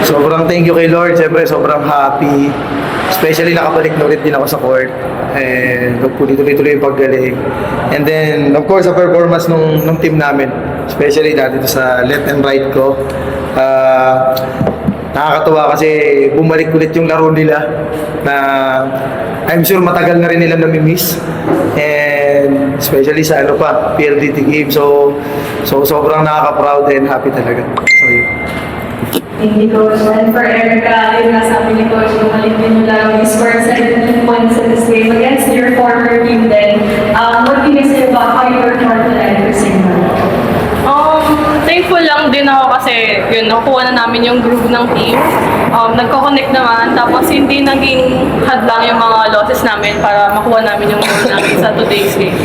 Sobrang thank you kay Lord. Siyempre, sobrang happy. Especially nakabalik na ulit din ako sa court. And hopefully tuloy-tuloy yung paggaling. And then, of course, sa performance nung team namin. Especially dito sa left and right ko. Nakakatuwa kasi bumalik ulit yung laro nila na I'm sure matagal na rin nila nami-miss. And especially sa PLDT game. So sobrang nakaka-proud and happy talaga. So yun. Thank you, Coach. And for Erica, yun nga sabi ni Coach, bumalik din yung laro. You scored 17 points in this game against your former team then. What can you say about how you worked hard tonight for Sigma? Thankful lang din ako kasi yun, nakuha na namin yung groove ng team. Nagko-connect naman, tapos hindi naging hadlang yung mga losses namin para makuha namin yung goal namin sa today's game.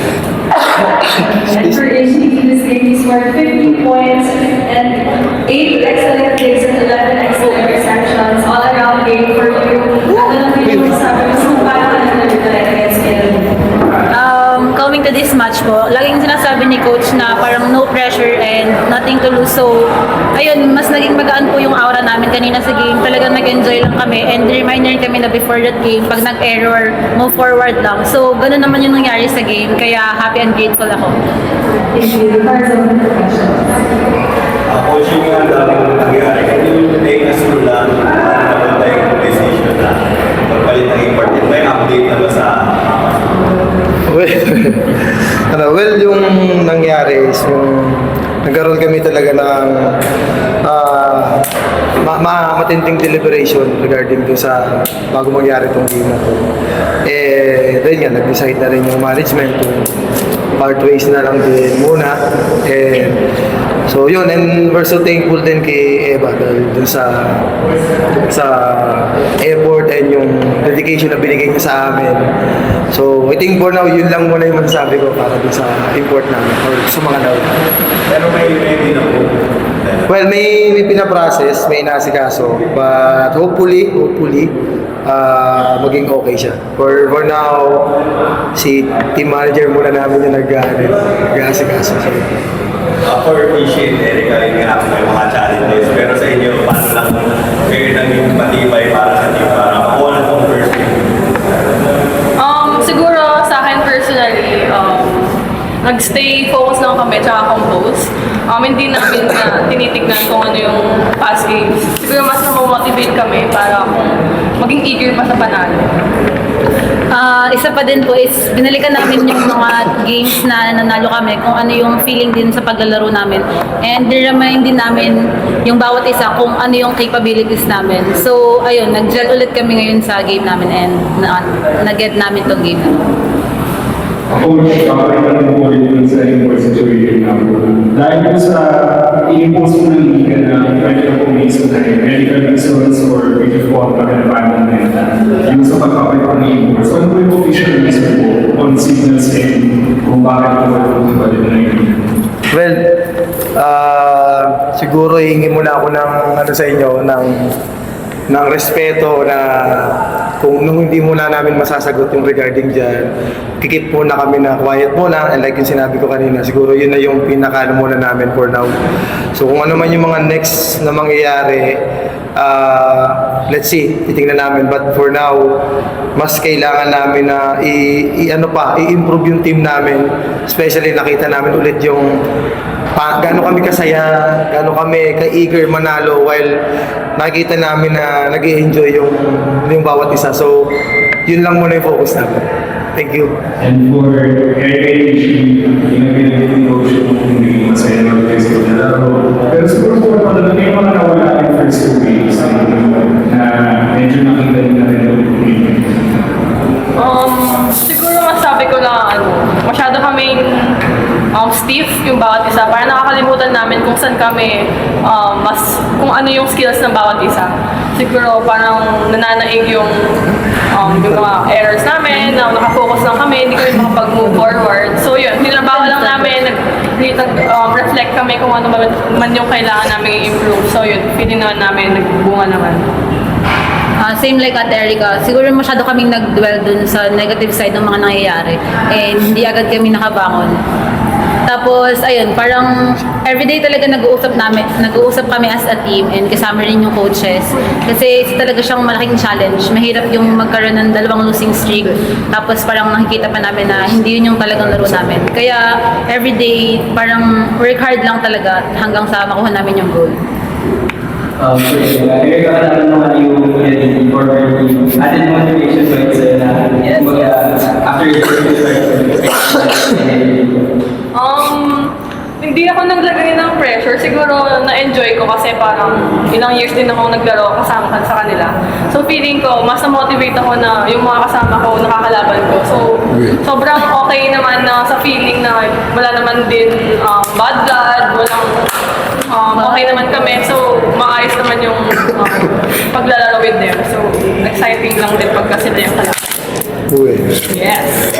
And for HTT, this game, you scored 15 points and 8 excellent kicks and 11 excellent receptions. All around game for you. Ano lang din yung sabi mo, so paano ka na nag-tonight against PLDT? Coming to this match po, laging sinasabi ni Coach na parang no pressure and nothing to lose. So, ayun, mas naging magaan po yung aura namin kanina sa game. Talagang nag-enjoy lang kami and reminder kami na before that game, pag nag-error, move forward lang. So, ganun naman yung nangyari sa game. Kaya happy and grateful ako. Thank you. Cards of the questions. Coaching nga daming nangyari. Can you take us through lang ano tayong decision na pagpalit ng important? May update na ba sa Well, yung nangyari is yung nagkaroon kami talaga ng matinding deliberation regarding do sa bago mangyari itong game na to. Then nga, nag-decide na rin yung management kung part ways na lang din muna. So yun, and we're so thankful din kay Eva dahil dun sa effort and yung dedication na binigay niya sa amin. So I think for now, yun lang muna yung masasabi ko para dun sa import namin or sa mga daw. pero may ready na po? Well, may pinaprocess, may inaasikaso, but hopefully, maging okay siya. For now, si team manager muna namin yung nag-aasikaso. For Fishy and Erica, yung nga may mga challenges. Pero sa inyo, paano lang kayo naging matibay para sa team para makuha na itong first game? Siguro sa akin personally, nag-stay focus lang kami tsaka compose. Hindi namin na tinitignan kung ano yung past games. Siguro mas na-motivate kami para maging eager pa sa panalo. Isa pa din po is binalikan namin yung mga games na nanalo kami kung ano yung feeling din sa paglalaro namin and remind din namin yung bawat isa kung ano yung capabilities namin. So ayun, nag-gel ulit kami ngayon sa game namin and na-get namin tong game. Coach, kakailan mo ulit yun sa import situation na po. Dahil po sa i-impose mo ng liga na medical reason na medical reasons or medical contract and abandonment yung sa pagkakait ng import. So ano po yung official reason po on signals and kung bakit po yung balik na yun? Well, siguro hingi muna ako ng sa inyo ng respeto na kung nung hindi muna namin masasagot yung regarding dyan, kikip muna kami na quiet muna and like yung sinabi ko kanina, siguro yun na yung pinaka muna namin for now. So kung ano man yung mga next na mangyayari, let's see, titingnan namin. But for now, mas kailangan namin na i-improve yung team namin. Especially nakita namin ulit yung gaano kami kasaya, gaano kami ka-eager manalo while nakita namin na nag-i-enjoy yung bawat isa. So, yun lang muna yung focus namin. Thank you. And for education, pinag-pinag yung coach yung hindi masaya ng first game na laro. Pero siguro po naman may mga nawala yung first two games na medyo nakita nyo na rin yung Siguro masabi ko na masyado kaming stiff yung bawat isa. Parang nakakalimutan namin kung saan kami, kung ano yung skills ng bawat isa. Siguro parang nananaig yung mga errors namin, na nakafocus lang kami, hindi kami makapag-move forward. So yun, tinabaho lang namin, nag-reflect kami kung ano man yung kailangan namin i-improve. So yun, feeling namin, nagbunga naman. Same like at Erica, siguro masyado kaming nag-dwell dun sa negative side ng mga nangyayari and hindi agad kami nakabangon. Tapos, ayun, parang everyday talaga nag-uusap kami as a team and kasama rin yung coaches. Kasi talaga siyang malaking challenge. Mahirap yung magkaroon ng 2 losing streak. Tapos parang nakikita pa namin na hindi yun yung talagang laro namin. Kaya everyday, parang work hard lang talaga hanggang sa makuha namin yung goal. Kaya ka naman naman yung former team. Added motivation ba ito na after you Hindi ako naglagay ng pressure. Siguro na-enjoy ko kasi parang ilang years din ako naglaro kasama sa kanila. So feeling ko, mas na-motivate ako na yung mga kasama ko, nakakalaban ko. So sobrang okay naman na sa feeling na wala naman din bad blood, walang okay naman kami. So maayos naman yung paglalaro with them. So exciting lang din pagka sila yung kalaban. Yes!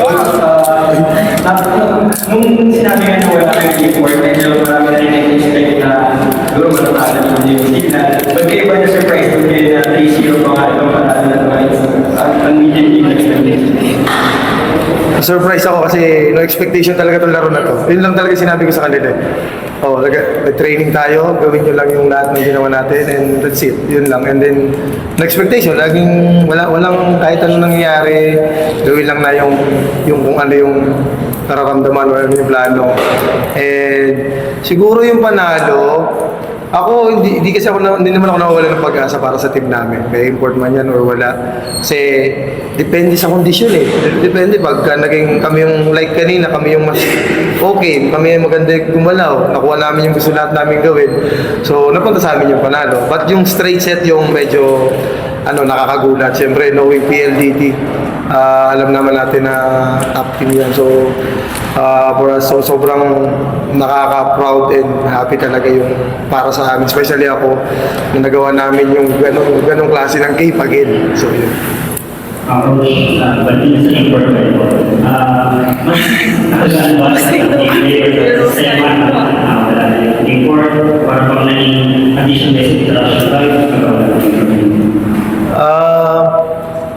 Nung sinabi nga na wala kang report, medyo marami na rin nag-expect na siguro matatalo yung team na. But kayo ba na-surprise kung kayo na 3-0 pa nga itong matalo na twice? Ang medium team expectation. Surprise ako kasi no expectation talaga itong laro na to. Yun lang talaga sinabi ko sa kanila. Oh, nag-training tayo, gawin nyo lang yung lahat ng ginawa natin and that's it. Yun lang. And then, no expectation, laging walang kahit ano nangyayari, gawin lang na yung kung ano yung nararamdaman o ano yung plano. And siguro yung panalo, ako, hindi kasi hindi naman ako nawawala ng pag-asa para sa team namin. Kaya import man yan or wala. Kasi depende sa kondisyon eh. Depende pagka naging kami yung like kanina, kami yung mas okay, kami yung maganda gumalaw. Nakuha namin yung gusto lahat namin gawin. So, napunta sa amin yung panalo. But yung straight set yung medyo nakakagulat. Siyempre, knowing PLDT, alam naman natin na top team yan. So, for us, so sobrang nakaka-proud and happy talaga yung para sa amin. Especially ako, na nagawa namin yung ganong klase ng game again. So, yun. Coach, pati sa import ko ito. Nakagaan ba sa import para pang naging addition basic introduction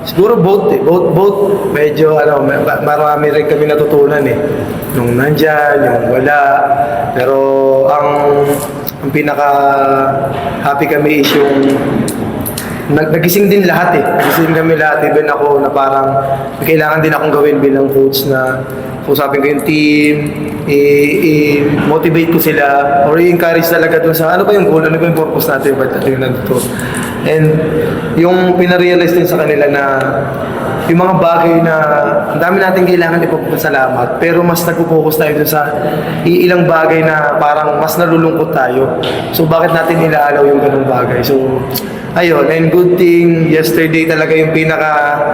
Siguro both medyo marami rin kami natutunan eh. Nung nandyan, yung wala. Pero ang pinaka happy kami is yung nagising din lahat eh. Nagising kami lahat, even ako na parang kailangan din akong gawin bilang coach na usapin ko yung team, i-motivate ko sila, or i-encourage talaga dun sa ano ba yung goal, ano ba yung purpose natin, ba't natin yung nandito. And yung pinarealize din sa kanila na yung mga bagay na ang dami natin kailangan ipagpasalamat, pero mas nagpo-focus tayo dun sa ilang bagay na parang mas nalulungkot tayo. So bakit natin ilaalaw yung ganung bagay? So ayun, and good thing, yesterday talaga yung pinaka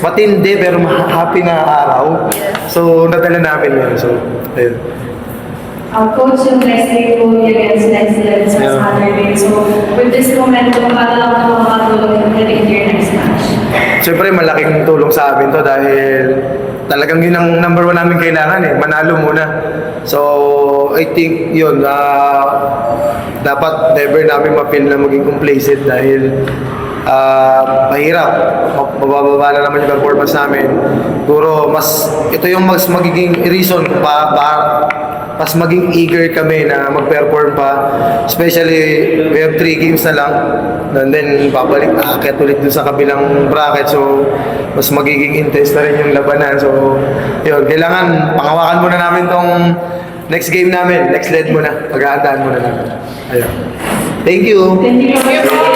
matindi pero happy na araw. So nadala namin yun. So ayun. Coach, yung next day po against next level sa Saturday. So, with this momentum, para lang na makatulog heading to your next match. Siyempre, malaking tulong sa amin to dahil talagang yun ang number 1 namin kailangan eh. Manalo muna. So, I think yun, dapat never namin ma-feel na maging complacent dahil mahirap. Mabababa na naman yung performance namin. Siguro, ito yung mas magiging reason mas maging eager kami na mag-perform pa. Especially, we have 3 games na lang. And then, babalik aakyat ulit dun sa kabilang bracket. So, mas magiging intense na rin yung labanan. So, yun, kailangan pangawakan muna namin tong next game namin. Next leg muna. Pag-aandaan muna namin. Ayun. Thank you. Thank you.